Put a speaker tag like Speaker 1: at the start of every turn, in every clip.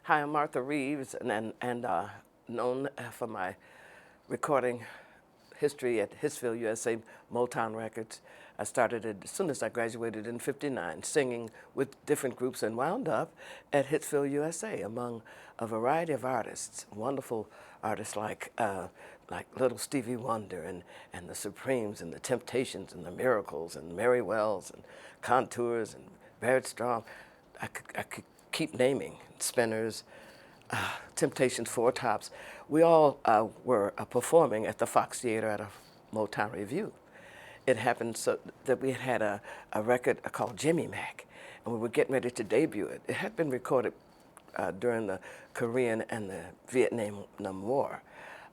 Speaker 1: Hi, I'm Martha Reeves, and known for my recording history at Hitsville, USA, Motown Records. I started it as soon as I graduated in '59, singing with different groups, and wound up at Hitsville, USA, among a variety of artists, wonderful artists like Little Stevie Wonder and the Supremes and the Temptations and the Miracles and Mary Wells and Contours and Barrett Strong. I could keep naming Spinners, Temptations, Four Tops. We all were performing at the Fox Theater at a Motown review. It happened so that we had a record called Jimmy Mac, and we were getting ready to debut it. It had been recorded during the Korean and the Vietnam War.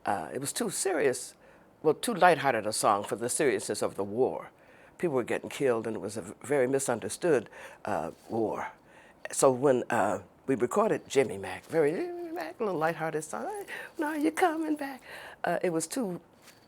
Speaker 1: It was too serious, well, too lighthearted a song for the seriousness of the war. People were getting killed, and it was a very misunderstood war. So when we recorded Jimmy Mac, Jimmy Mac, a little lighthearted song, hey, now you're coming back. It was too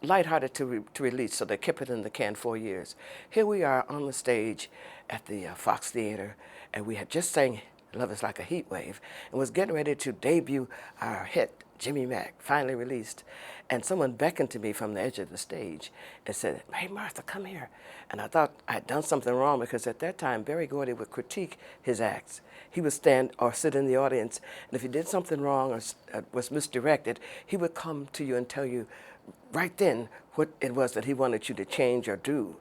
Speaker 1: lighthearted to release, so they kept it in the can 4 years. Here we are on the stage at the Fox Theater, and we had just sang Love is Like a Heat Wave, and was getting ready to debut our hit, Jimmy Mac, finally released. And someone beckoned to me from the edge of the stage and said, "Hey, Martha, come here." And I thought I'd done something wrong, because at that time, Berry Gordy would critique his acts. He would stand or sit in the audience, and if you did something wrong or was misdirected, he would come to you and tell you right then what it was that he wanted you to change or do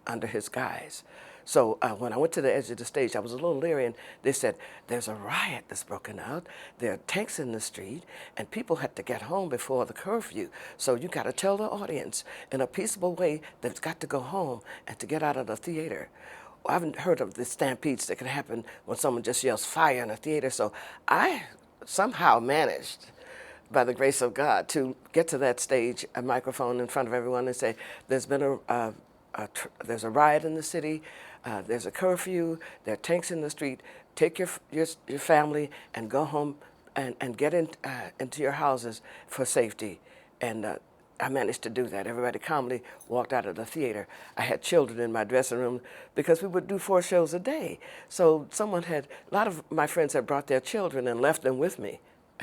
Speaker 1: under his guise. So when I went to the edge of the stage, I was a little leery, and they said, "There's a riot that's broken out. There are tanks in the street, and people had to get home before the curfew. So you got to tell the audience in a peaceable way that it's got to go home and to get out of the theater." I haven't heard of the stampedes that can happen when someone just yells fire in a theater. So I somehow managed, by the grace of God, to get to that stage, a microphone in front of everyone, and say, "There's been there's a riot in the city. There's a curfew. There are tanks in the street. Take your family and go home and get into your houses for safety." And I managed to do that. Everybody calmly walked out of the theater. I had children in my dressing room because we would do 4 shows a day. So a lot of my friends had brought their children and left them with me.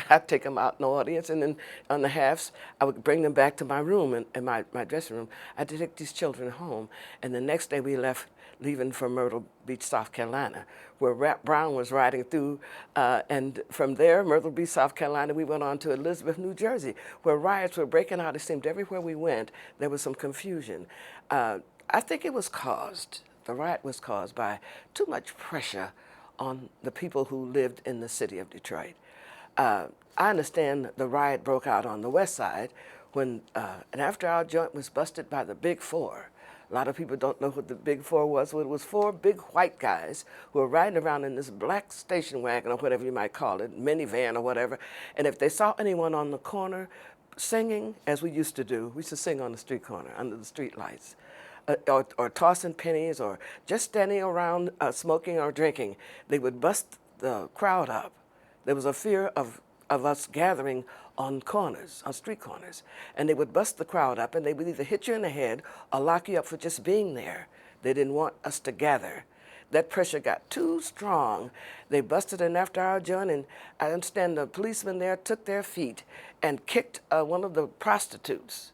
Speaker 1: I'd take them out in the audience, and then on the halves, I would bring them back to my room, in my dressing room. I'd take these children home, and the next day we leaving for Myrtle Beach, South Carolina, where Rap Brown was riding through, and from there, Myrtle Beach, South Carolina, we went on to Elizabeth, New Jersey, where riots were breaking out. It seemed everywhere we went, there was some confusion. I think the riot was caused by too much pressure on the people who lived in the city of Detroit. I understand the riot broke out on the west side when an after-hour joint was busted by the Big Four. A lot of people don't know what the Big Four was. Well, it was four big white guys who were riding around in this black station wagon, or whatever you might call it, minivan or whatever. And if they saw anyone on the corner singing, as we used to do, we used to sing on the street corner under the street lights, or tossing pennies, or just standing around smoking or drinking, they would bust the crowd up. There was a fear of us gathering on corners, on street corners. And they would bust the crowd up, and they would either hit you in the head or lock you up for just being there. They didn't want us to gather. That pressure got too strong. They busted an after-hour joint, and I understand the policemen there took their feet and kicked one of the prostitutes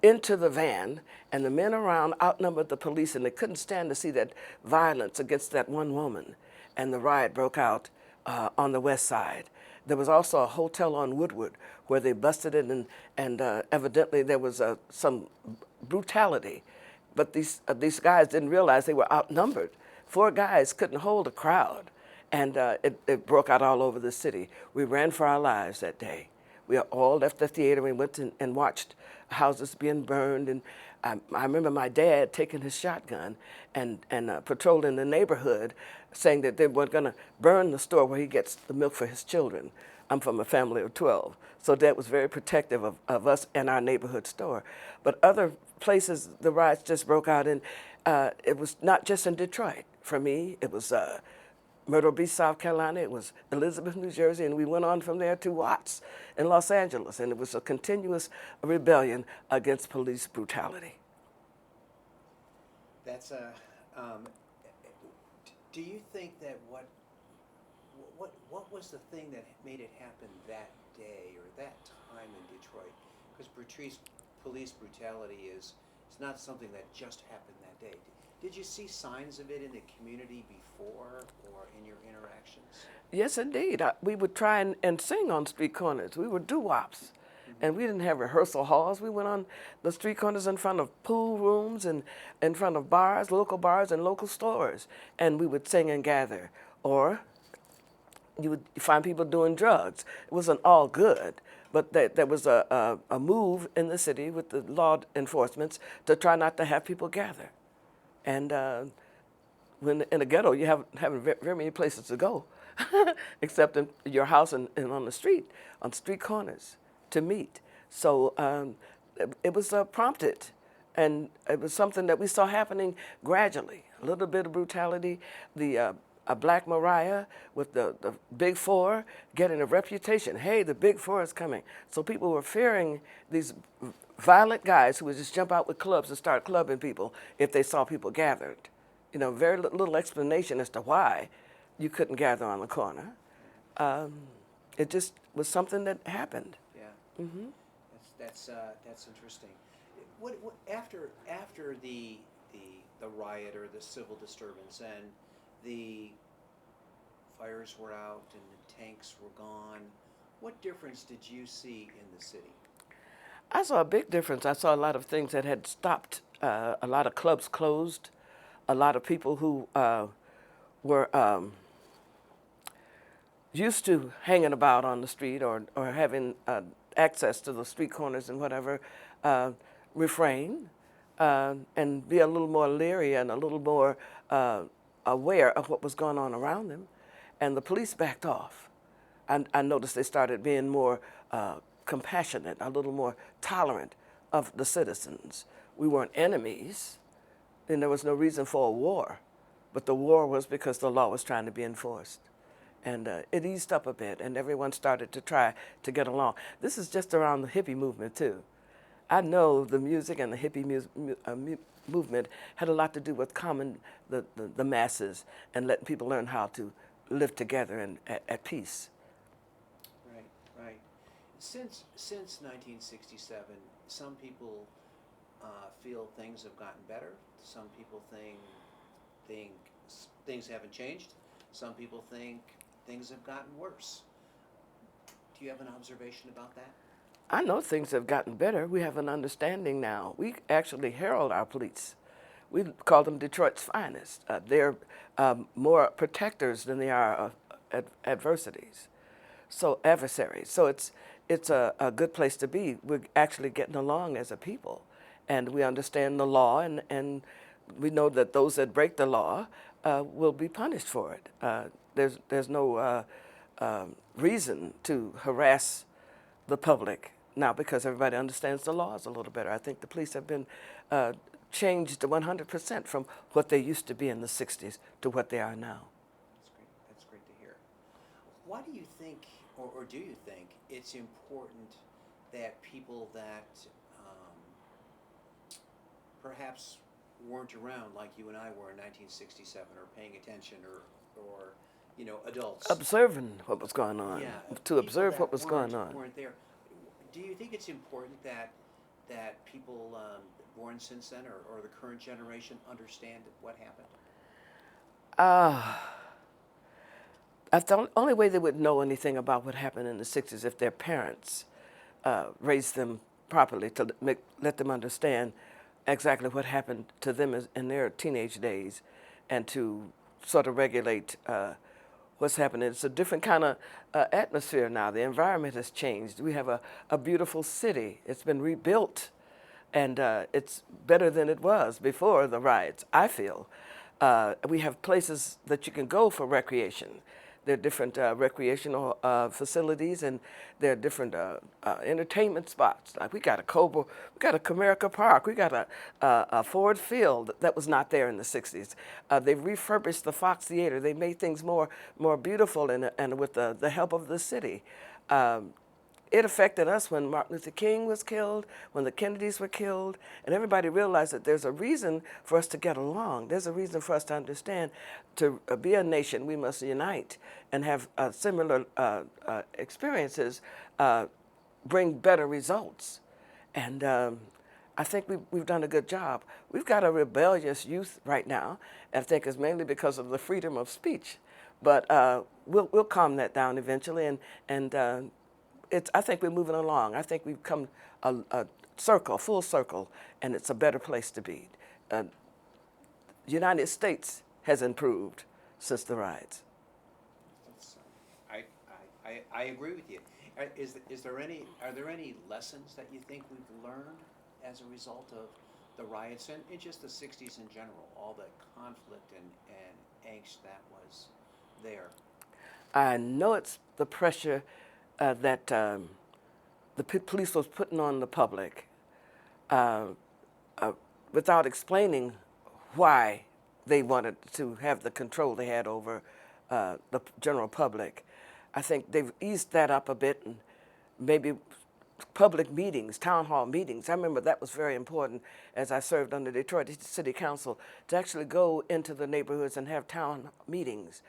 Speaker 1: into the van, and the men around outnumbered the police, and they couldn't stand to see that violence against that one woman. And the riot broke out on the west side. There was also a hotel on Woodward where they busted it, and evidently there was some brutality. But these guys didn't realize they were outnumbered. 4 guys couldn't hold a crowd, and it broke out all over the city. We ran for our lives that day. We all left the theater and went and watched houses being burned. And I remember my dad taking his shotgun and patrolling the neighborhood, saying that they were going to burn the store where he gets the milk for his children. I'm from a family of 12, so Dad was very protective of us and our neighborhood store. But other places, the riots just broke out, and it was not just in Detroit. For me, it was Myrtle Beach, South Carolina. It was Elizabeth, New Jersey, and we went on from there to Watts in Los Angeles, and it was a continuous rebellion against police brutality.
Speaker 2: That's a. Do you think that what what was the thing that made it happen that day or that time in Detroit? Because police brutality is it's not something that just happened that day. Did you see signs of it in the community before or in your interactions?
Speaker 1: Yes, indeed. We would try and sing on street corners. We were doo-wops. And we
Speaker 2: Mm-hmm.
Speaker 1: didn't have rehearsal halls. We went on the street corners in front of pool rooms and in front of bars, local bars and local stores. And we would sing and gather. Or you would find people doing drugs. It wasn't all good, but there was a move in the city with the law enforcements to try not to have people gather. And when in the ghetto, you haven't very many places to go, except in your house and on the street, on street corners, to meet. So it was prompted, and it was something that we saw happening gradually. A little bit of brutality, the a Black Mariah with the Big Four getting a reputation. Hey, the Big Four is coming. So people were fearing these violent guys who would just jump out with clubs and start clubbing people if they saw people gathered. You know, very little explanation as to why you couldn't gather on the corner. Um, it just was something that happened.
Speaker 2: Yeah,
Speaker 1: Hmm.
Speaker 2: that's interesting. What after the riot or the civil disturbance and the fires were out and the tanks were gone, what difference did you see in the city?
Speaker 1: I saw a big difference. I saw a lot of things that had stopped. A lot of clubs closed. A lot of people who were used to hanging about on the street or having access to the street corners and whatever, uh, refrain and be a little more leery and a little more aware of what was going on around them. And the police backed off. I noticed they started being more compassionate, a little more tolerant of the citizens. We weren't enemies, and there was no reason for a war, but the war was because the law was trying to be enforced. And it eased up a bit, and everyone started to try to get along. This is just around the hippie movement, too. I know the music and the hippie movement had a lot to do with the masses and letting people learn how to live together and at peace.
Speaker 2: Right, right. Since 1967, some people feel things have gotten better. Some people think things haven't changed. Some people think things have gotten worse. Do you have an observation about that?
Speaker 1: I know things have gotten better. We have an understanding now. We actually herald our police. We call them Detroit's finest. They're more protectors than they are of adversities. So adversaries. So it's a good place to be. We're actually getting along as a people, and we understand the law, and we know that those that break the law will be punished for it. There's no reason to harass the public now because everybody understands the laws a little better. I think the police have been changed 100% from what they used to be in the 60s to what they are now.
Speaker 2: That's great. That's great to hear. Why do you think, or do you think, it's important that people that um, perhaps weren't around like you and I were in 1967 or paying attention or adults.
Speaker 1: Observing what was going on,
Speaker 2: Yeah,
Speaker 1: to
Speaker 2: people
Speaker 1: observe
Speaker 2: that
Speaker 1: what was going on.
Speaker 2: weren't there. Do you think it's important that people born since then or the current generation understand what happened?
Speaker 1: Uh, That's the only way they would know anything about what happened in the 60s if their parents raised them properly to let them understand exactly what happened to them in their teenage days and to sort of regulate what's happening. It's a different kind of atmosphere now. The environment has changed. We have a beautiful city. It's been rebuilt, and it's better than it was before the riots, I feel. We have places that you can go for recreation. There are different recreational facilities, and there are different entertainment spots. Like we got a Comerica Park, we got a Ford Field that was not there in the '60s. They've refurbished the Fox Theater. They made things more beautiful, and with the help of the city. it affected us when Martin Luther King was killed, when the Kennedys were killed, and everybody realized that there's a reason for us to get along. There's a reason for us to understand to be a nation, we must unite and have similar experiences bring better results. And I think we've done a good job. We've got a rebellious youth right now, and I think it's mainly because of the freedom of speech. But we'll calm that down eventually, and I think we're moving along. I think we've come a circle, full circle, and it's a better place to be. The United States has improved since the riots.
Speaker 2: That's, I agree with you. Are there any lessons that you think we've learned as a result of the riots and just the 60s in general, all the conflict and angst that was there?
Speaker 1: I know it's the pressure that the police was putting on the public uh, without explaining why they wanted to have the control they had over the general public. I think they've eased that up a bit, and maybe public meetings, town hall meetings. I remember that was very important as I served on the Detroit City Council, to actually go into the neighborhoods and have town meetings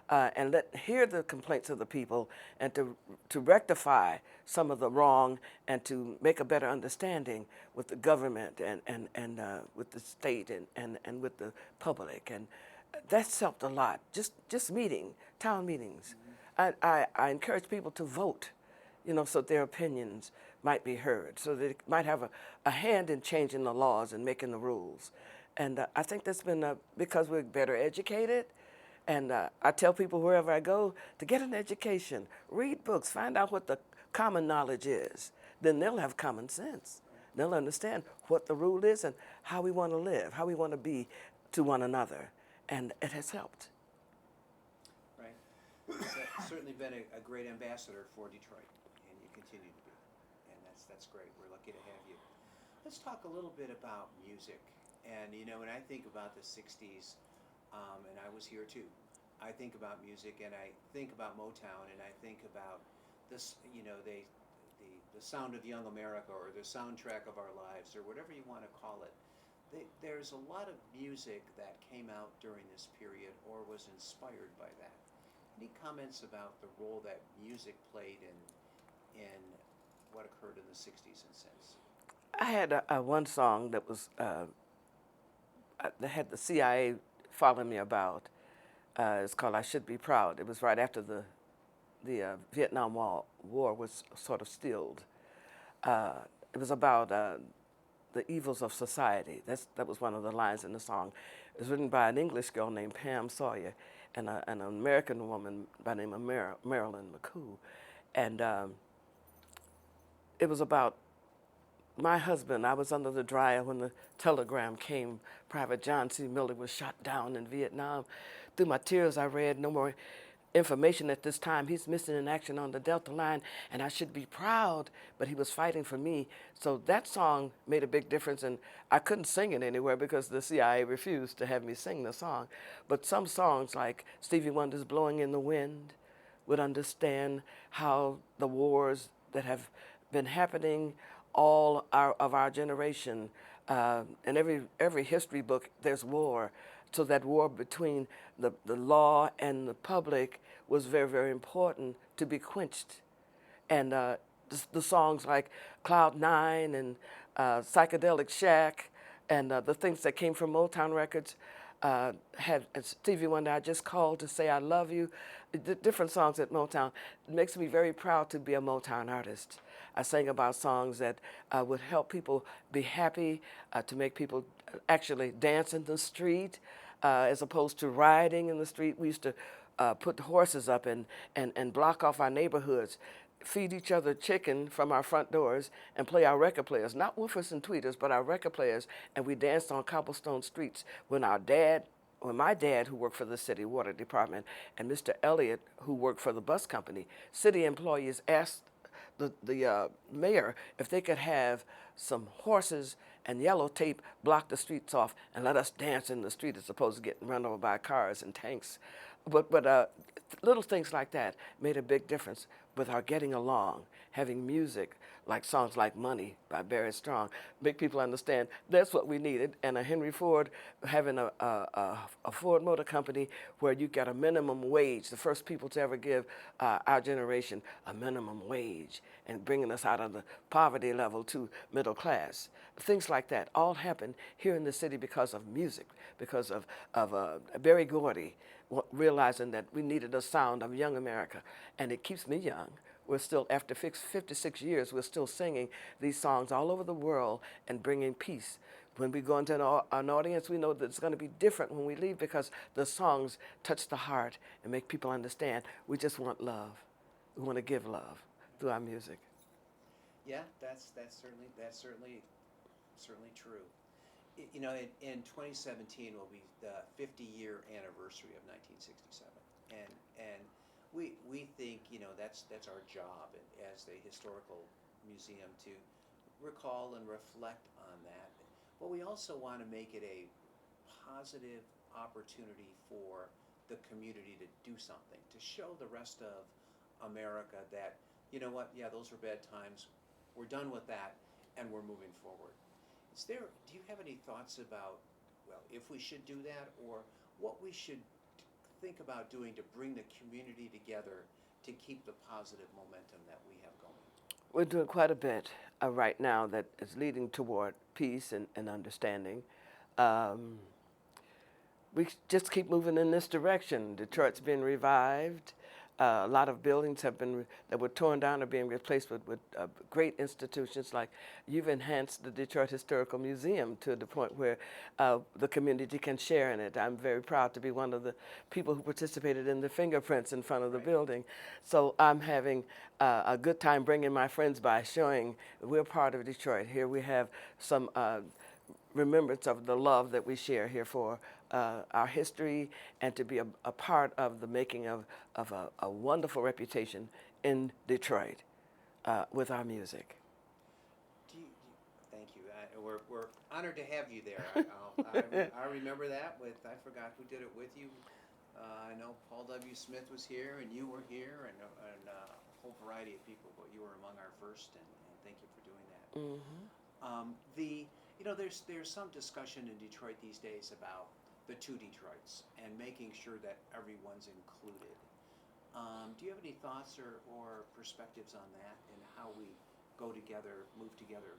Speaker 1: and hear the complaints of the people, and to rectify some of the wrong, and to make a better understanding with the government and with the state and with the public. And that's helped a lot, just town meetings. I encourage people to vote, so their opinions might be heard, so they might have a hand in changing the laws and making the rules. And I think that's been because we're better educated. And I tell people wherever I go to get an education, read books, find out what the common knowledge is. Then they'll have common sense. They'll understand what the rule is and how we want to live, how we want to be to one another. And it has helped.
Speaker 2: Right. You've certainly been a great ambassador for Detroit, and you continue to be. And that's great. We're lucky to have you. Let's talk a little bit about music. And when I think about the 60s, and I was here too, I think about music, and I think about Motown, and I think about this, the sound of young America, or the soundtrack of our lives, or whatever you want to call it. There's a lot of music that came out during this period or was inspired by that. Any comments about the role that music played in what occurred in the 60s and since?
Speaker 1: I had one song that was that had the CIA following me about. It's called "I Should Be Proud." It was right after the Vietnam War was sort of stilled. It was about the evils of society. That was one of the lines in the song. It was written by an English girl named Pam Sawyer and an American woman by the name of Marilyn McCoo. And it was about my husband. I was under the dryer when the telegram came. Private John C. Miller was shot down in Vietnam. Through my tears, I read, "No more information at this time. He's missing in action on the Delta line, and I should be proud, but he was fighting for me." So that song made a big difference, and I couldn't sing it anywhere because the CIA refused to have me sing the song. But some songs like Stevie Wonder's "Blowing in the Wind" would understand how the wars that have been happening of our generation, in every history book there's war. So that war between the law and the public was very, very important to be quenched. And the songs like Cloud Nine and Psychedelic Shack and the things that came from Motown Records had Stevie Wonder, "I Just Called to Say I Love You," different songs at Motown. It makes me very proud to be a Motown artist. I sang about songs that would help people be happy, to make people actually dance in the street, as opposed to riding in the street. We used to put the horses up and block off our neighborhoods, feed each other chicken from our front doors, and play our record players, not woofers and tweeters, but our record players, and we danced on cobblestone streets when my dad, who worked for the city water department, and Mr. Elliott, who worked for the bus company, city employees asked the mayor if they could have some horses and yellow tape block the streets off and let us dance in the street as opposed to getting run over by cars and tanks. But little things like that made a big difference. with our getting along, having music like songs like Money by Barry Strong, make people understand that's what we needed. And a Henry Ford having a Ford Motor Company where you got a minimum wage, the first people to ever give our generation a minimum wage and bringing us out of the poverty level to middle class. Things like that all happen here in the city because of music, because of Berry Gordy realizing that we needed a sound of young America. And it keeps me young. We're still, after 56 years, we're still singing these songs all over the world and bringing peace. When we go into an audience, we know that it's going to be different when we leave because the songs touch the heart and make people understand we just want love. We want to give love through our music.
Speaker 2: Yeah, that's certainly true. You know, in 2017 will be the 50-year anniversary of 1967, and we think, you know, that's our job as the historical museum to recall and reflect on that. But we also want to make it a positive opportunity for the community to do something, to show the rest of America that, you know what, yeah, those were bad times. We're done with that, and we're moving forward. Do you have any thoughts about, well, if we should do that, or what we should think about doing to bring the community together to keep the positive momentum that we have going?
Speaker 1: We're doing quite a bit right now that is leading toward peace and understanding. Um, we just keep moving in this direction. Detroit's been revived. A lot of buildings that were torn down are being replaced with great institutions. Like you've enhanced the Detroit Historical Museum to the point where the community can share in it. I'm very proud to be one of the people who participated in the fingerprints in front of the building. So I'm having a good time bringing my friends by, showing we're part of Detroit. Here we have some remembrance of the love that we share here for our history and to be a part of the making of a wonderful reputation in Detroit with our music.
Speaker 2: Thank you. We're honored to have you there. I remember that I forgot who did it with you. I know Paul W. Smith was here, and you were here, and a whole variety of people, but you were among our first, and thank you for doing that. You know, there's some discussion in Detroit these days about the two Detroits and making sure that everyone's included. Do you have any thoughts or perspectives on that and how we go together, move together?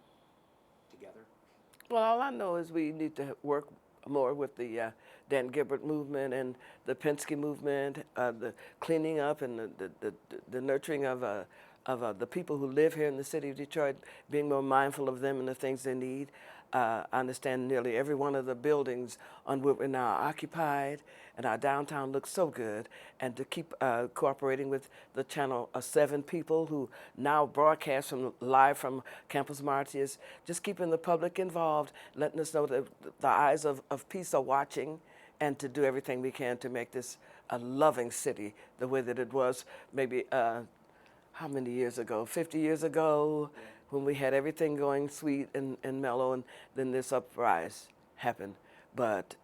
Speaker 1: Well, all I know is we need to work more with the Dan Gilbert movement and the Penske movement, the cleaning up and the nurturing of the people who live here in the city of Detroit, being more mindful of them and the things they need. I understand nearly every one of the buildings on which we're now occupied, and our downtown looks so good. And to keep cooperating with the Channel 7 people who now broadcast live from Campus Martius, just keeping the public involved, letting us know that the eyes of peace are watching, and to do everything we can to make this a loving city the way that it was maybe how many years ago? 50 years ago, when we had everything going sweet and mellow, and then this uprise happened. But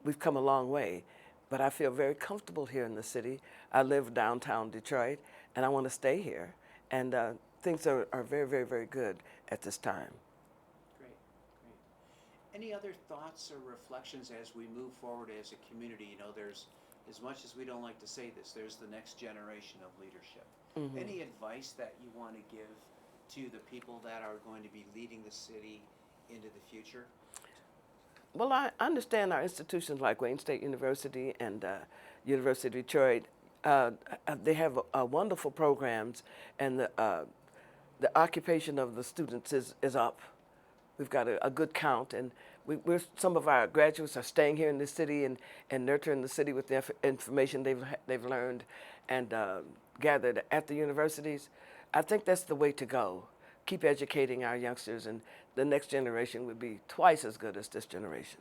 Speaker 1: we've come a long way. But I feel very comfortable here in the city. I live downtown Detroit, and I want to stay here. And things are very, very, very good at this time.
Speaker 2: Great. Any other thoughts or reflections as we move forward as a community? You know, there's, as much as we don't like to say this, there's the next generation of leadership. Mm-hmm. Any advice that you want to give to the people that are going to be leading the city into the future?
Speaker 1: Well, I understand our institutions like Wayne State University and University of Detroit. They have wonderful programs, and the occupation of the students is up. We've got a good count, and some of our graduates are staying here in the city and nurturing the city with the information they've learned and gathered at the universities. I think that's the way to go. Keep educating our youngsters, and the next generation would be twice as good as this generation.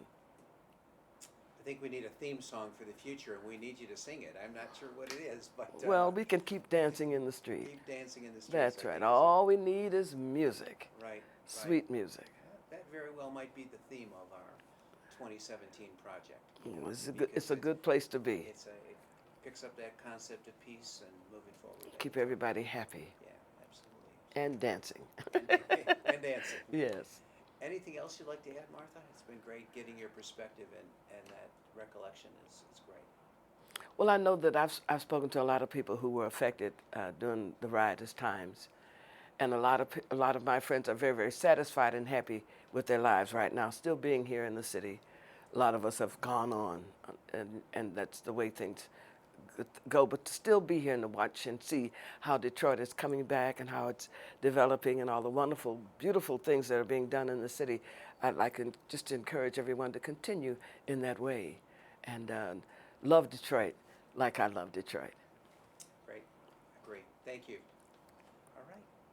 Speaker 2: I think we need a theme song for the future, and we need you to sing it. I'm not sure what it is, but...
Speaker 1: well, we can keep dancing in the street.
Speaker 2: Keep dancing in the street.
Speaker 1: That's right. All we need is music.
Speaker 2: Right.
Speaker 1: Sweet music.
Speaker 2: That very well might be the theme of our 2017 project.
Speaker 1: It's a good place to be.
Speaker 2: It picks up that concept of peace and moving forward.
Speaker 1: Keep everybody happy
Speaker 2: Yeah, absolutely.
Speaker 1: and dancing.
Speaker 2: And dancing.
Speaker 1: Yes.
Speaker 2: Anything else you'd like to add, Martha? It's been great getting your perspective, and that recollection is great.
Speaker 1: Well, I know that I've spoken to a lot of people who were affected during the riotous times, and a lot of my friends are very, very satisfied and happy with their lives right now, still being here in the city. A lot of us have gone on, and that's the way things go. But to still be here and to watch and see how Detroit is coming back and how it's developing and all the wonderful, beautiful things that are being done in the city, I'd like to just encourage everyone to continue in that way and love Detroit like I love Detroit.
Speaker 2: Great. Great. Thank you.